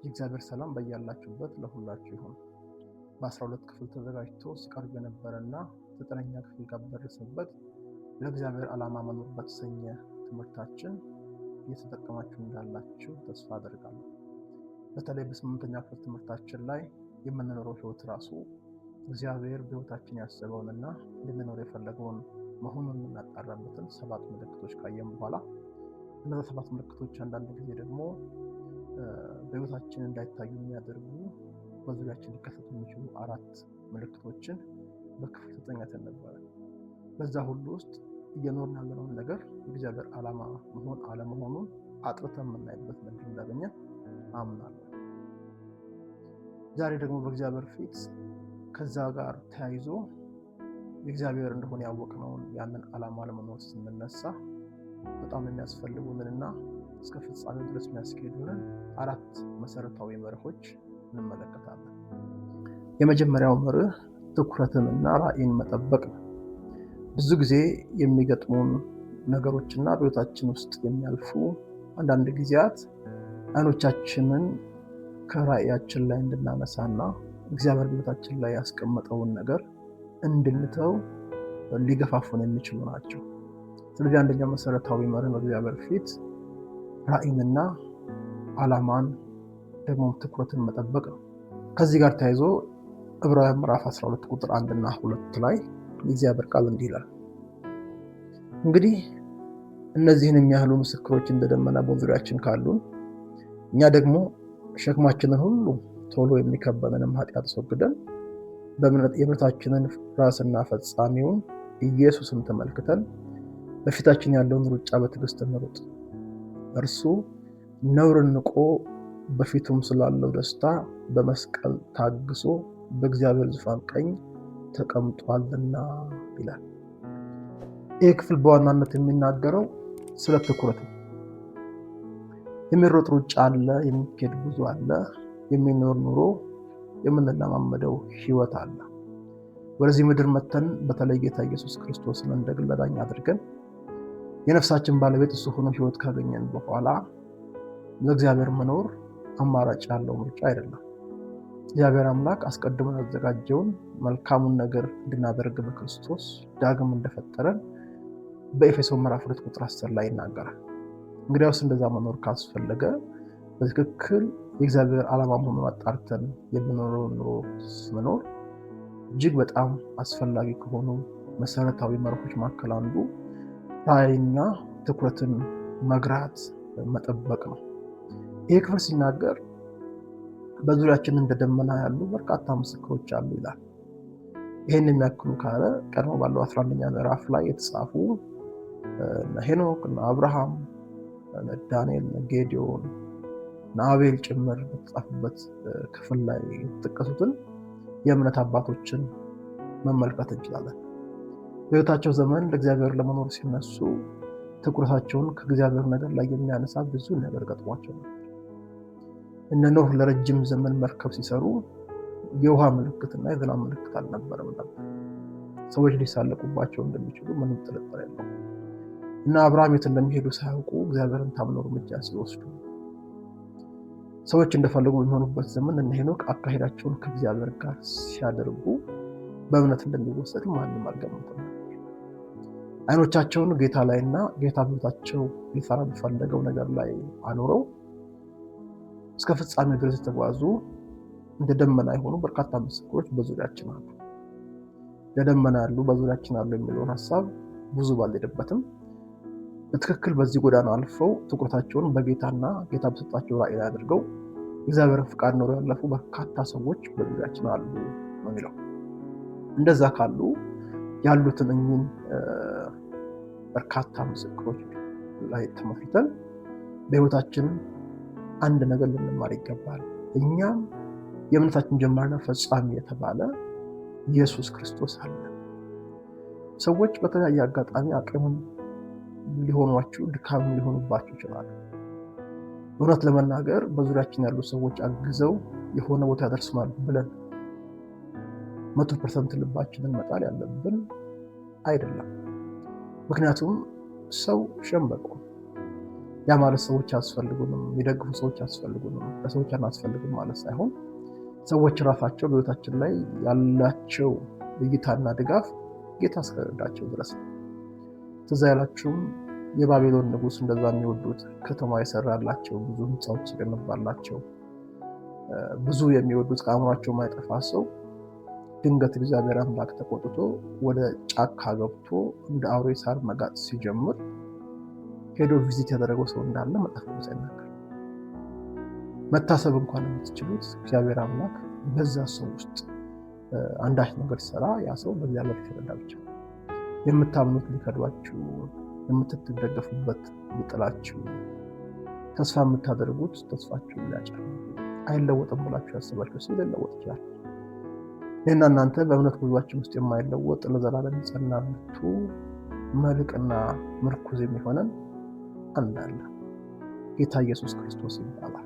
የእግዚአብሔር ሰላም በያላችሁበት ለሁላችሁ ይሁን። በ12 ክፍል ተዘጋጅቶ ሲቀርብ የነበረና 9ኛ ክፍል ጋር በደረሰበት ለእግዚአብሔር ዓላማ መኖር በተሰኘ ትምህርታችን እየተጠቀማችሁ እንዳላችሁ ተስፋ አደርጋለሁ። በተለይ በ8ኛ ክፍል ትምህርታችን ላይ የምንኖረው ህይወት ራሱ እግዚአብሔር በህይወታችን ያሰበውንና ልንኖር የፈለገውን መሆኑን የምናጣራበትን 7 ምልክቶች ካየን በኋላ እነዚህ 7 ምልክቶች አንዳንድ ጊዜ ደግሞ በህይወታችን እንዳይታዩ የሚያደርጉ በዙሪያችን ሊከሰቱ የሚችሉ 4 ምልክቶችን በክፍል 9 አይተን ነበረ። በዛ ሁሉ ውስጥ እየኖርን ያለነውን ነገር የእግዚአብሔር ዓላማ መሆን አለመሆኑን አጥርተን የምናይበት መንገድ እንዳገኘን አምናለሁ። ዛሬ ደግሞ በእግዚአብሔር ፊት ከዛ ጋር ተያይዞ የእግዚአብሔር እንደሆነ ያወቅነውን ያንን ዓላማ ለመኖር ስንነሳ በጣም የሚያስፈልጉንና እስከ ፍጻሜው ድረስ የሚያስኬዱንን 4 መሰረታዊ መርሆች እንመለከታለን። የመጀመሪያው መርህ ትኩረትንና ራዕይን መጠበቅ ነው። ብዙ ጊዜ የሚገጥሙን ነገሮችና በህይወታችን ውስጥ የሚያልፉ አንዳንድ ጊዜያት አይኖቻችንን ከራዕያችን ላይ እንድናነሳና እግዚአብሔር በህይወታችን ላይ ያስቀመጠውን ነገር እንድንተው ሊገፋፉን የሚችሉ ናቸው። ስለዚህ አንደኛው መሰረታዊ መርህ በእግዚአብሔር ፊት ራዕይንና ዓላማን ደግሞ ትኩረትን መጠበቅ ነው። ከዚህ ጋር ተያይዞ ዕብራውያን ምዕራፍ 12 ቁጥር 1 እና 2 ላይ የእግዚአብሔር ቃል እንዲህ ይላል፣ እንግዲህ እነዚህን የሚያህሉ ምስክሮች እንደ ደመና በዙሪያችን ካሉን እኛ ደግሞ ሸክማችንን ሁሉ ቶሎ የሚከበንንም ኃጢአት አስወግደን በእምነት የእምነታችንን ራስና ፈጻሚውን ኢየሱስን ተመልክተን በፊታችን ያለውን ሩጫ በትዕግስት እንሩጥ። እርሱ ነውርን ንቆ በፊቱም ስላለው ደስታ በመስቀል ታግሶ በእግዚአብሔር ዙፋን ቀኝ ተቀምጧልና ይላል። ይህ ክፍል በዋናነት የሚናገረው ስለ ትኩረት ነው። የሚሮጥ ሩጫ አለ፣ የሚካሄድ ጉዞ አለ፣ የሚኖር ኑሮ፣ የምንለማመደው ህይወት አለ። ወደዚህ ምድር መተን በተለይ ጌታ ኢየሱስ ክርስቶስን እንደ ግል አዳኝ አድርገን የነፍሳችን ባለቤት እሱ ሆኖ ህይወት ካገኘን በኋላ ለእግዚአብሔር መኖር አማራጭ ያለው ምርጫ አይደለም። እግዚአብሔር አምላክ አስቀድሞ ያዘጋጀውን መልካሙን ነገር እንድናደርግ በክርስቶስ ዳግም እንደፈጠረን በኤፌሶን ምዕራፍ 2 ቁጥር 10 ላይ ይናገራል። እንግዲያውስ እንደዛ መኖር ካስፈለገ በትክክል የእግዚአብሔር ዓላማ መሆኑን አጣርተን የምንኖረው ኑሮ መኖር እጅግ በጣም አስፈላጊ ከሆኑ መሰረታዊ መርሆች መካከል አንዱ ራዕይና ትኩረትን መግራት መጠበቅ ነው። ይህ ክፍል ሲናገር በዙሪያችን እንደ ደመና ያሉ በርካታ ምስክሮች አሉ ይላል። ይህን የሚያክሉ ካለ ቀድሞ ባለው 11ኛ ምዕራፍ ላይ የተጻፉ ሄኖክ፣ አብርሃም፣ ዳንኤል፣ ጌዲዮን፣ አቤል ጭምር በተጻፉበት ክፍል ላይ የተጠቀሱትን የእምነት አባቶችን መመልከት እንችላለን። በህይወታቸው ዘመን ለእግዚአብሔር ለመኖር ሲነሱ ትኩረታቸውን ከእግዚአብሔር ነገር ላይ የሚያነሳ ብዙ ነገር ገጥሟቸው ነበር። እነ ኖህ ለረጅም ዘመን መርከብ ሲሰሩ የውሃ ምልክትና የዝናብ ምልክት አልነበረም ነበር። ሰዎች ሊሳለቁባቸው እንደሚችሉ ምንም ጥርጥር የለውም። እና አብርሃም የት እንደሚሄዱ ሳያውቁ እግዚአብሔርን ታምነው እርምጃ ሲወስዱ ሰዎች እንደፈለጉ የሚሆኑበት ዘመን እነ ሄኖክ አካሄዳቸውን ከእግዚአብሔር ጋር ሲያደርጉ በእምነት እንደሚወሰዱ ማንም አልገመተም። አይኖቻቸውን ጌታ ላይና ጌታ በህይወታቸው ሊሰራ በፈለገው ነገር ላይ አኖረው እስከ ፍጻሜ ድረስ የተጓዙ እንደ ደመና የሆኑ በርካታ ምስክሮች በዙሪያችን አሉ። ለደመና ያሉ በዙሪያችን አሉ የሚለውን ሀሳብ ብዙ ባልሄድበትም በትክክል በዚህ ጎዳና አልፈው ትኩረታቸውን በጌታና ጌታ በሰጣቸው ራዕይ ላይ አድርገው እግዚአብሔርን ፍቃድ ኖረው ያለፉ በርካታ ሰዎች በዙሪያችን አሉ ነው የሚለው። እንደዛ ካሉ ያሉትን እኚህን በርካታ ምስክሮች ላይ ተመስርተን በህይወታችን አንድ ነገር ልንማር ይገባል። እኛም የእምነታችን ጀማሪና ፈጻሚ የተባለ ኢየሱስ ክርስቶስ አለ። ሰዎች በተለያየ አጋጣሚ አቅምም ሊሆኗችሁ ድካም ሊሆኑባችሁ ይችላሉ። እውነት ለመናገር በዙሪያችን ያሉ ሰዎች አግዘው የሆነ ቦታ ያደርሱናል ብለን 100% ልባችንን መጣል ያለብን አይደለም። ምክንያቱም ሰው ሸምበቆ ያ ማለት ሰዎች አያስፈልጉንም፣ የሚደግፉ ሰዎች አያስፈልጉንም፣ ለሰዎች አናስፈልግም ማለት ሳይሆን ሰዎች ራሳቸው በህይወታችን ላይ ያላቸው እይታና ድጋፍ ጌታ እስከረዳቸው ድረስ ነው። ትዝ አይላችሁም? የባቢሎን ንጉሥ እንደዛ የሚወዱት ከተማ የሰራላቸው ብዙ ህንፃዎች የገነባላቸው ብዙ የሚወዱት ከአእምሯቸው የማይጠፋ ሰው ድንገት እግዚአብሔር አምላክ ተቆጥቶ ወደ ጫካ ገብቶ እንደ አውሬ ሳር መጋጥ ሲጀምር ሄዶ ቪዚት ያደረገው ሰው እንዳለ መጽሐፍ ቅዱስ ይናገራል። መታሰብ እንኳን የምትችሉት እግዚአብሔር አምላክ በዛ ሰው ውስጥ አንዳች ነገር ሲሰራ ያ ሰው በእግዚአብሔር ሲረዳ ብቻ። የምታምኑት ሊከዷችሁ፣ የምትደገፉበት ሊጥላችሁ፣ ተስፋ የምታደርጉት ተስፋችሁን ሊያጨልም አይለወጥም ብላችሁ ያስባችሁ ሰው ሊለወጥ ይችላል። ይህና እናንተ በእምነት ጉዟችን ውስጥ የማይለወጥ ለዘላለም የጸና ብርቱ መልሕቅና ምርኩዝ የሚሆነን አንድ አለ። ጌታ ኢየሱስ ክርስቶስ ይባላል።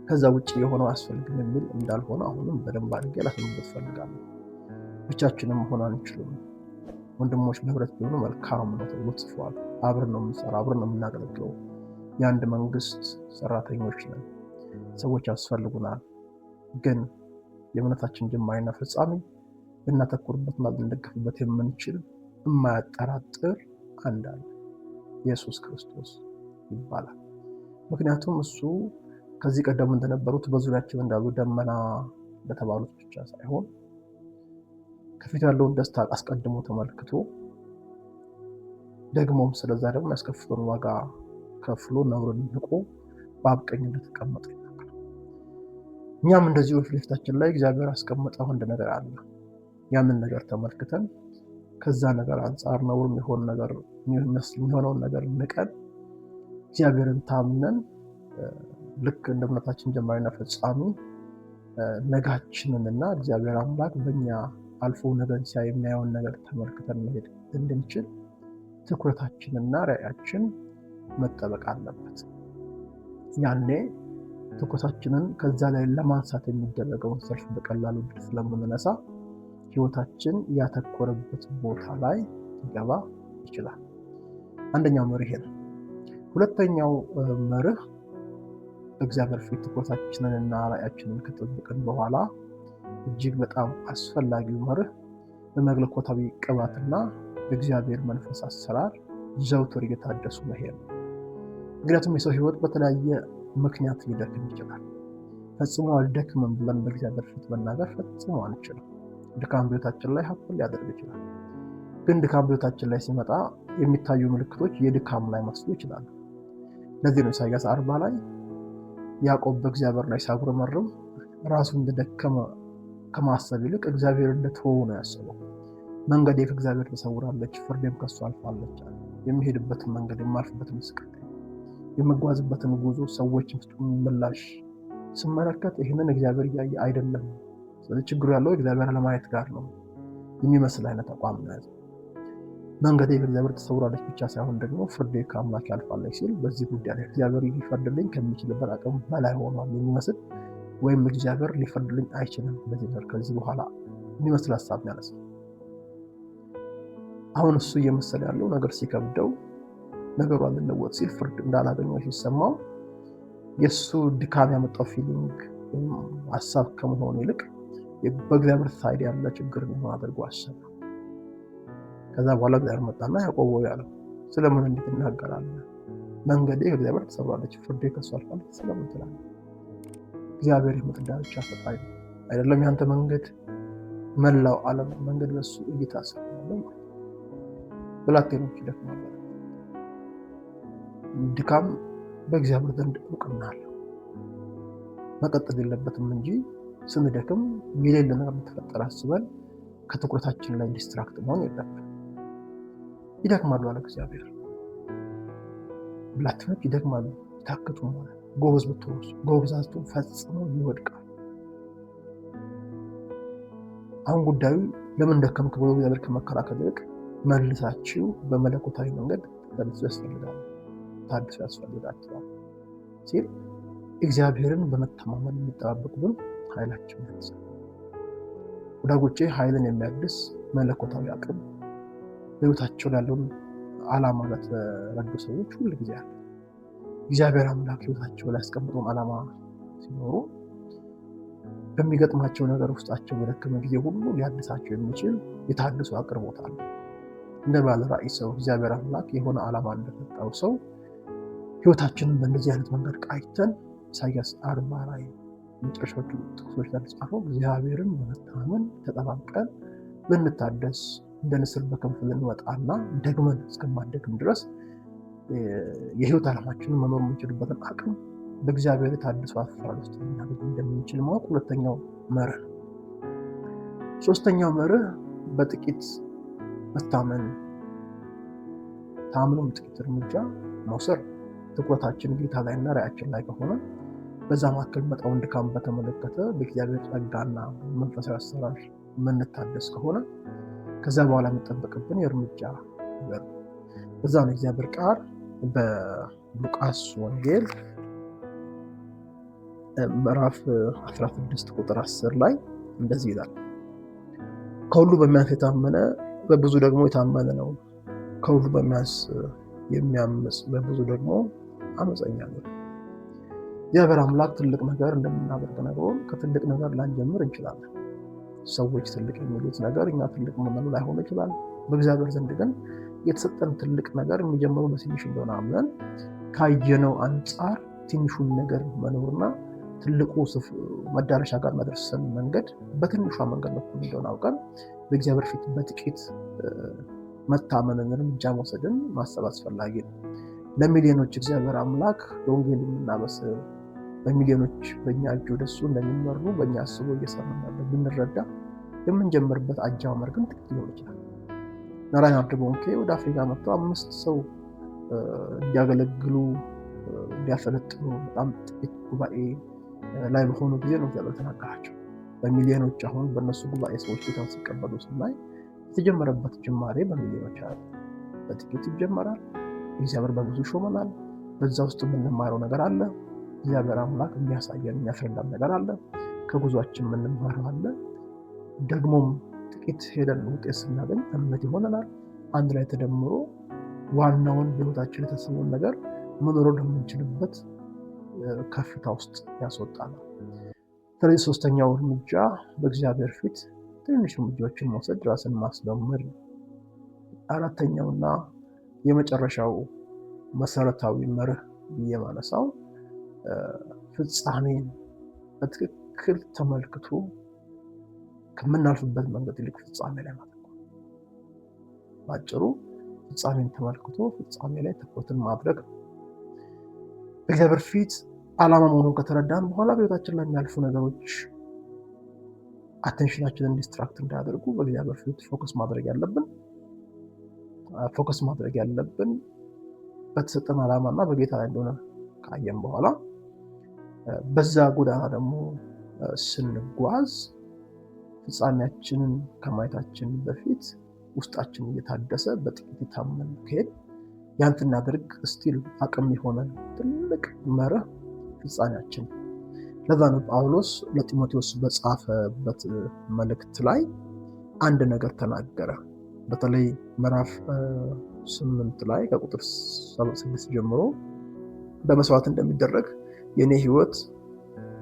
ከዛ ውጭ የሆነው አያስፈልግም የሚል እንዳልሆነ አሁንም በደንብ አድርጌ ላስምበት ፈልጋለሁ። ብቻችንም መሆን አንችልም። ወንድሞች በህብረት ቢሆኑ መልካም ነው ተብሎ ጽፏል። አብረን ነው የምንሰራ፣ አብረን ነው የምናገለግለው። የአንድ መንግስት ሰራተኞች ነን። ሰዎች ያስፈልጉናል። ግን የእምነታችን ጅማሬና ፍጻሜ ልናተኩርበትና ልንደግፍበት የምንችል የማያጠራጥር አንድ አለ። ኢየሱስ ክርስቶስ ይባላል። ምክንያቱም እሱ ከዚህ ቀደም እንደነበሩት በዙሪያችን እንዳሉ ደመና እንደተባሉት ብቻ ሳይሆን ከፊት ያለውን ደስታ አስቀድሞ ተመልክቶ ደግሞም ስለዛ ደግሞ ያስከፍለውን ዋጋ ከፍሎ ነውርን ንቆ በአብ ቀኝ እንደተቀመጠ ይናገራል። እኛም እንደዚሁ በፊት ለፊታችን ላይ እግዚአብሔር አስቀመጠው አንድ ነገር አለ። ያንን ነገር ተመልክተን ከዛ ነገር አንጻር ነውር የሚሆነውን ነገር ንቀን እግዚአብሔርን ታምነን ልክ እንደ እምነታችን ጀማሪና ፈጻሚ ነጋችንንና እግዚአብሔር አምላክ በእኛ አልፎ ነገር ሲያይ የሚያየውን ነገር ተመልክተን መሄድ እንድንችል ትኩረታችንና ራዕያችን መጠበቅ አለበት። ያኔ ትኩረታችንን ከዛ ላይ ለማንሳት የሚደረገውን ሰልፍ በቀላሉ ድል ስለምንነሳ ህይወታችን ያተኮረበት ቦታ ላይ ሊገባ ይችላል። አንደኛው መርህ ነው። ሁለተኛው መርህ በእግዚአብሔር ፊት ትኩረታችንንና ራዕያችንን ከጠበቅን በኋላ እጅግ በጣም አስፈላጊው መርህ በመለኮታዊ ቅባትና በእግዚአብሔር መንፈስ አሰራር ዘውትር እየታደሱ መሄድ ነው። ምክንያቱም የሰው ህይወት በተለያየ ምክንያት ሊደክም ይችላል። ፈጽሞ አልደክምም ብለን በእግዚአብሔር ፊት መናገር ፈጽሞ አንችልም። ድካም በህይወታችን ላይ ሀብትን ሊያደርግ ይችላል። ግን ድካም በህይወታችን ላይ ሲመጣ የሚታዩ ምልክቶች የድካም ላይ መስሉ ይችላሉ። ለዚህ ነው ኢሳይያስ 40 ላይ ያዕቆብ በእግዚአብሔር ላይ ሲያጉረመርም ራሱ እንደደከመ ከማሰብ ይልቅ እግዚአብሔር እንደተወው ነው ያሰበው። መንገዴ ከእግዚአብሔር ተሰውራለች፣ ፍርዴም ከሱ አልፋለች። የሚሄድበትን መንገድ የማልፍበትን ስቃይ የምጓዝበትን ጉዞ ሰዎች ፍጹም ምላሽ ስመለከት ይህንን እግዚአብሔር እያየ አይደለም። ስለዚህ ችግሩ ያለው እግዚአብሔር ለማየት ጋር ነው የሚመስል አይነት አቋም ነው። መንገዴ ከእግዚአብሔር ተሰውራለች ብቻ ሳይሆን ደግሞ ፍርዴ ከአምላክ ያልፋለች ሲል በዚህ ጉዳይ ላይ እግዚአብሔር ሊፈርድልኝ ከሚችልበት አቅም በላይ ሆኗል የሚመስል ወይም እግዚአብሔር ሊፈርድልኝ አይችልም በዚህ ነገር ከዚህ በኋላ የሚመስል ሀሳብ ያነሳ። አሁን እሱ እየመሰለ ያለው ነገር ሲከብደው ነገሩ አልለወጥ ሲል ፍርድ እንዳላገኘው ሲሰማው የእሱ ድካም ያመጣው ፊሊንግ ሀሳብ ከመሆኑ ይልቅ በእግዚአብሔር ሳይድ ያለ ችግር እንደሆነ አድርጎ አሰበ። ከዛ በኋላ እግዚአብሔር መጣና ያዕቆብ ያለው ስለምን እንዴት እናገራለህ? መንገዴ ከእግዚአብሔር ተሰውራለች፣ ፍርዴ ከሱ አልፋለች ስለምን ትላለህ? እግዚአብሔር የምድር ዳርቻ ፈጣሪ አይደለም? ያንተ መንገድ መላው ዓለም መንገድ በሱ እይታ ስለሆነ ብላቴኖች ይደክማሉ። ድካም በእግዚአብሔር ዘንድ እውቅና አለው። መቀጠል የለበትም እንጂ ስንደክም የሌለ ነገር ተፈጠረ አስበን ከትኩረታችን ላይ ዲስትራክት መሆን የለብንም። ይደክማሉ አለ እግዚአብሔር። ብላቴኖች ይደክማሉ፣ ይታክቱ ማለት ጎበዝ ብትሆኑ ጎበዛዝቱ ፈጽመው ይወድቃል። አሁን ጉዳዩ ለምን ደከምክ ብሎ እግዚአብሔር ከመከራከር ይልቅ መልሳችሁ በመለኮታዊ መንገድ ታድሱ ያስፈልጋችኋል ሲል እግዚአብሔርን በመተማመን የሚጠባበቁ ግን ኃይላቸው ያንሳል። ወዳጆቼ ኃይልን የሚያድስ መለኮታዊ አቅም በሕይወታቸው ያለውን ዓላማ ለተረዱ ሰዎች ሁሉ ጊዜ አለ። እግዚአብሔር አምላክ ሕይወታቸው ላይ ያስቀምጠውን ዓላማ ሲኖሩ በሚገጥማቸው ነገር ውስጣቸው በደከመ ጊዜ ሁሉ ሊያድሳቸው የሚችል የታድሶ አቅርቦት አለ። እንደ ባለ ራዕይ ሰው እግዚአብሔር አምላክ የሆነ ዓላማ እንደሰጠው ሰው ሕይወታችንን በእንደዚህ አይነት መንገድ ቃኝተን ኢሳይያስ 40 ላይ መጨረሻዎቹ ጥቅሶች ላይ ተጻፈው እግዚአብሔርን በመታመን ተጠባብቀን ልንታደስ እንደ ንስር በክንፍ ልንወጣና ደግመን እስከማንደክም ድረስ የሕይወት ዓላማችንን መኖር የምንችልበትን አቅም በእግዚአብሔር የታድሶ አሰራር ውስጥ ልናገኝ እንደምንችል ማወቅ ሁለተኛው መርህ። ሶስተኛው መርህ በጥቂት መታመን፣ ታምኖም ጥቂት እርምጃ መውሰድ። ትኩረታችን ጌታ ላይና ራዕያችን ላይ ከሆነ በዛ መካከል መጣውን ድካም በተመለከተ በእግዚአብሔር ጸጋና መንፈሳዊ አሰራር የምንታደስ ከሆነ ከዛ በኋላ የሚጠበቅብን የእርምጃ ነገር ነው። በዛ ነው እግዚአብሔር ቃል በሉቃስ ወንጌል ምዕራፍ 16 ቁጥር 10 ላይ እንደዚህ ይላል፣ ከሁሉ በሚያንስ የታመነ በብዙ ደግሞ የታመነ ነው፣ ከሁሉ በሚያንስ የሚያምፅ በብዙ ደግሞ አመፀኛ ነው። እግዚአብሔር አምላክ ትልቅ ነገር እንደምናደርግ ነግሮን ከትልቅ ነገር ላንጀምር እንችላለን። ሰዎች ትልቅ የሚሉት ነገር እኛ ትልቅ መሆኑ ላይሆን ይችላል። በእግዚአብሔር ዘንድ ግን የተሰጠን ትልቅ ነገር የሚጀምረው በትንሽ እንደሆነ አምነን ካየነው አንጻር ትንሹን ነገር መኖርና ትልቁ መዳረሻ ጋር መድረስን መንገድ በትንሿ መንገድ በኩል እንደሆነ አውቀን በእግዚአብሔር ፊት በጥቂት መታመንን እርምጃ መውሰድን ማሰብ አስፈላጊ ነው። ለሚሊዮኖች እግዚአብሔር አምላክ በወንጌል የምናበስር በሚሊዮኖች በእኛ እጅ ወደሱ እንደሚመሩ በእኛ አስቦ እየሰራ እንዳለ ብንረዳ የምንጀምርበት አጀማመር ግን ጥቂት ሊሆን ይችላል። ናራይናርድ ቦንኬ ወደ አፍሪካ መጥተው 5 ሰው እንዲያገለግሉ እንዲያሰለጥኑ በጣም ጥቂት ጉባኤ ላይ በሆኑ ጊዜ ነው እግዚአብሔር ተናገራቸው። በሚሊዮኖች አሁን በእነሱ ጉባኤ ሰዎች ጌታን ሲቀበሉ ስናይ የተጀመረበት ጅማሬ በሚሊዮኖች አለ። በጥቂት ይጀመራል። እግዚአብሔር በብዙ ሾመናል። በዛ ውስጥ የምንማረው ነገር አለ። እግዚአብሔር አምላክ የሚያሳየን የሚያስረዳን ነገር አለ። ከጉዟችን የምንማረው አለ። ደግሞም ጥቂት ሄደን ውጤት ስናገኝ እምነት ይሆነናል። አንድ ላይ ተደምሮ ዋናውን በሕይወታችን የተሰበውን ነገር መኖር ወደምንችልበት ከፍታ ውስጥ ያስወጣናል። ስለዚህ ሶስተኛው እርምጃ በእግዚአብሔር ፊት ትንሽ እርምጃዎችን መውሰድ ራስን ማስለመድ ነው። አራተኛውና የመጨረሻው መሰረታዊ መርህ ብዬ ማነሳው ፍጻሜን በትክክል ተመልክቶ ከምናልፍበት መንገድ ይልቅ ፍጻሜ ላይ ማተኮር። ባጭሩ ፍጻሜን ተመልክቶ ፍጻሜ ላይ ትኩረትን ማድረግ ነው። በእግዚአብሔር ፊት ዓላማ መሆኑን ከተረዳን በኋላ በሕይወታችን ላይ የሚያልፉ ነገሮች አቴንሽናችንን ዲስትራክት እንዳያደርጉ በእግዚአብሔር ፊት ፎከስ ማድረግ ያለብን በተሰጠን ዓላማና በጌታ ላይ እንደሆነ ካየን በኋላ በዛ ጎዳና ደግሞ ስንጓዝ ፍጻሜያችንን ከማየታችን በፊት ውስጣችን እየታደሰ በጥቂት የታመን ከሄድ ያን ስናደርግ ስቲል አቅም የሆነን ትልቅ መርህ ፍጻሜያችን። ለዛ ነው ጳውሎስ ለጢሞቴዎስ በጻፈበት መልእክት ላይ አንድ ነገር ተናገረ። በተለይ ምዕራፍ 8 ላይ ከቁጥር 6 ጀምሮ በመስዋዕት እንደሚደረግ የኔ ሕይወት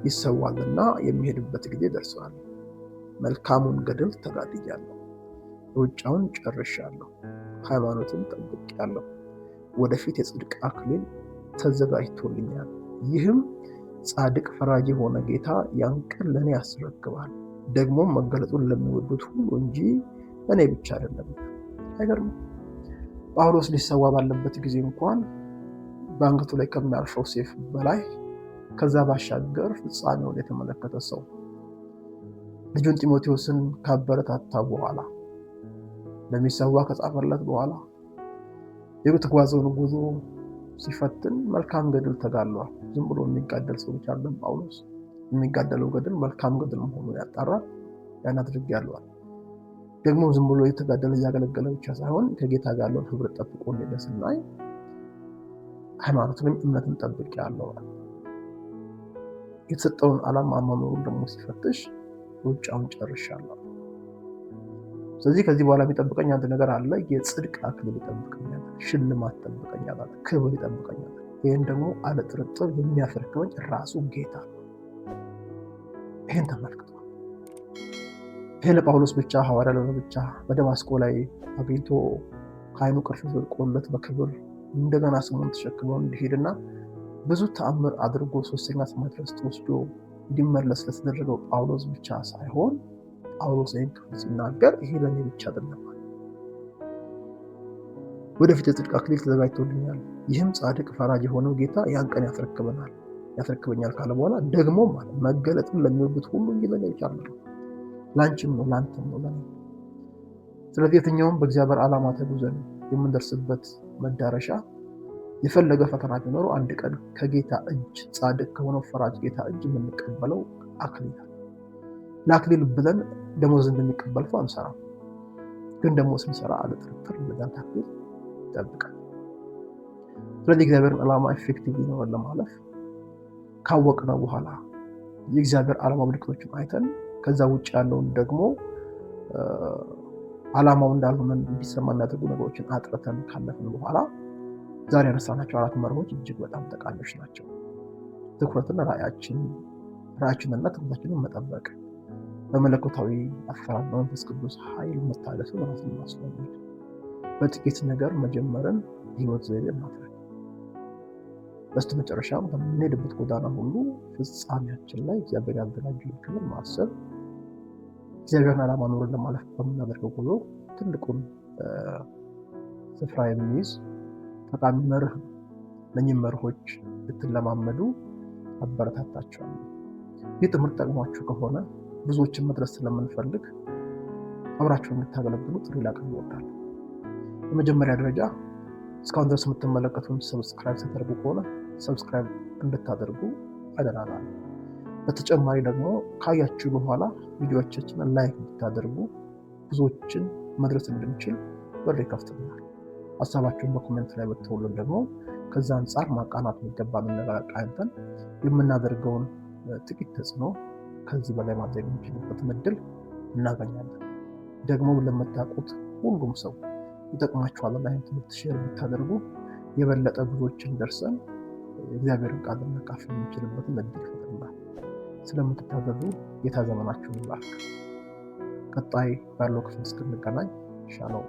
ይሰዋልና የሚሄድበት ጊዜ ደርሷል። መልካሙን ገድል ተጋድያለሁ፣ ሩጫውን ጨርሻለሁ፣ ሃይማኖትን ጠብቄያለሁ። ወደፊት የጽድቅ አክሊል ተዘጋጅቶልኛል። ይህም ጻድቅ ፈራጅ የሆነ ጌታ ያን ቀን ለእኔ ያስረክባል። ደግሞም መገለጡን ለሚወዱት ሁሉ እንጂ እኔ ብቻ አይደለም። አይገርምም? ጳውሎስ ሊሰዋ ባለበት ጊዜ እንኳን በአንገቱ ላይ ከሚያርፈው ሴፍ በላይ ከዛ ባሻገር ፍጻሜውን የተመለከተ ሰው ልጁን ጢሞቴዎስን ካበረታታ በኋላ ለሚሰዋ ከጻፈለት በኋላ የተጓዘውን ጉዞ ሲፈትን መልካም ገድል ተጋድሏል። ዝም ብሎ የሚጋደል ሰው ብቻ አይደለም ጳውሎስ። የሚጋደለው ገድል መልካም ገድል መሆኑን ያጣራል። ያን አድርጌያለሁ። ደግሞ ዝም ብሎ የተጋደለ እያገለገለ ብቻ ሳይሆን ከጌታ ጋር ያለውን ህብረት ጠብቆ እንደሄደ ስናይ ሃይማኖትንም እምነትን ጠብቄያለሁ። የተሰጠውን ዓላማ መኖሩን ደግሞ ሲፈትሽ ሩጫውን ጨርሻለሁ። ስለዚህ ከዚህ በኋላ የሚጠብቀኝ አንድ ነገር አለ። የጽድቅ አክሊል ይጠብቀኛል፣ ሽልማት ይጠብቀኛል፣ ክብር ይጠብቀኛል። ይህን ደግሞ አለ ጥርጥር የሚያስረክበኝ ራሱ ጌታ ነው። ይህን ተመልክቷል። ይሄ ለጳውሎስ ብቻ ሐዋርያ ለሆነ ብቻ በደማስቆ ላይ አግኝቶ ከዓይኑ ቅርፊት ወድቆለት በክብር እንደገና ስሙን ተሸክመው እንዲሄድና ብዙ ተአምር አድርጎ ሶስተኛ ሰማይ ድረስ ተወስዶ እንዲመለስ ለተደረገው ጳውሎስ ብቻ ሳይሆን ጳውሎስ ይህን ክፍል ሲናገር ይሄ ለእኔ ብቻ አይደለም፣ ወደፊት የጽድቅ አክሊል ተዘጋጅቶልኛል፣ ይህም ጻድቅ ፈራጅ የሆነው ጌታ ያን ቀን ያስረክበኛል ካለ በኋላ ደግሞ ማለት መገለጥን ለሚወዱት ሁሉ እንጂ ለእኔ ብቻ አይደለም፣ ላንቺም ነው ላንተም ነው ለኔ። ስለዚህ የትኛውም በእግዚአብሔር ዓላማ ተጉዘን የምንደርስበት መዳረሻ የፈለገ ፈተና ቢኖረው አንድ ቀን ከጌታ እጅ ጻድቅ ከሆነው ፈራጅ ጌታ እጅ የምንቀበለው አክሊል ለአክሊል ብለን ደሞዝ እንደሚቀበል ሰው አንሰራም። ግን ደግሞ ስንሰራ አለ ጥርጥር ለዛን አክሊል ይጠብቃል። ስለዚህ እግዚአብሔርን ዓላማ ኤፌክቲቭ ይኖራል ለማለፍ ካወቅነው በኋላ የእግዚአብሔር ዓላማ ምልክቶችን አይተን ከዛ ውጭ ያለውን ደግሞ ዓላማው እንዳልሆነ እንዲሰማ የሚያደርጉ ነገሮችን አጥርተን ካለፍን በኋላ ዛሬ ያነሳናቸው 4 መርሆች እጅግ በጣም ጠቃሚዎች ናቸው። ትኩረትና ራዕያችንና ትኩረታችንን መጠበቅ፣ በመለኮታዊ አሰራር በመንፈስ ቅዱስ ኃይል መታደስን ራስን ማስለመድ፣ በጥቂት ነገር መጀመርን ህይወት ዘይቤ ማድረግ፣ በስተመጨረሻም በምንሄድበት ጎዳና ሁሉ ፍጻሜያችን ላይ እግዚአብሔር ያዘጋጀውን ክብር ማሰብ እግዚአብሔርን ዓላማ ኖረን ለማለፍ በምናደርገው ጉዞ ትልቁን ስፍራ የሚይዝ ጠቃሚ መርህ ነው። እነኚህ መርሆች ልትለማመዱ አበረታታችኋለሁ። ይህ ትምህርት ጠቅሟችሁ ከሆነ ብዙዎችን መድረስ ስለምንፈልግ አብራችሁን እንድታገለግሉ ጥሪ ላቀርብ እወዳለሁ። በመጀመሪያ ደረጃ እስካሁን ድረስ የምትመለከቱን ሰብስክራይብ ሳታደርጉ ከሆነ ሰብስክራይብ እንድታደርጉ አደራላለሁ። በተጨማሪ ደግሞ ካያችሁ በኋላ ቪዲዮዎቻችንን ላይክ እንድታደርጉ ብዙዎችን መድረስ እንድንችል በር ይከፍትልናል። ሀሳባችሁን በኮሜንት ላይ ብትተውልን ደግሞ ከዛ አንጻር ማቃናት የሚገባንን ነገር አቃንተን የምናደርገውን ጥቂት ተጽዕኖ ከዚህ በላይ ማድረግ የምንችልበትን እድል እናገኛለን። ደግሞ ለምታውቁት ሁሉም ሰው ይጠቅማችኋልና ይህን ትምህርት ሼር ብታደርጉ የበለጠ ብዙዎችን ደርሰን እግዚአብሔርን ቃል ልናካፍል የምንችልበትን እድል ይፈጥርናል። ስለምትታዘዙ ጌታ ዘመናችሁን ይባርክ። ቀጣይ ባለው ክፍል እስክንገናኝ ሻሎም።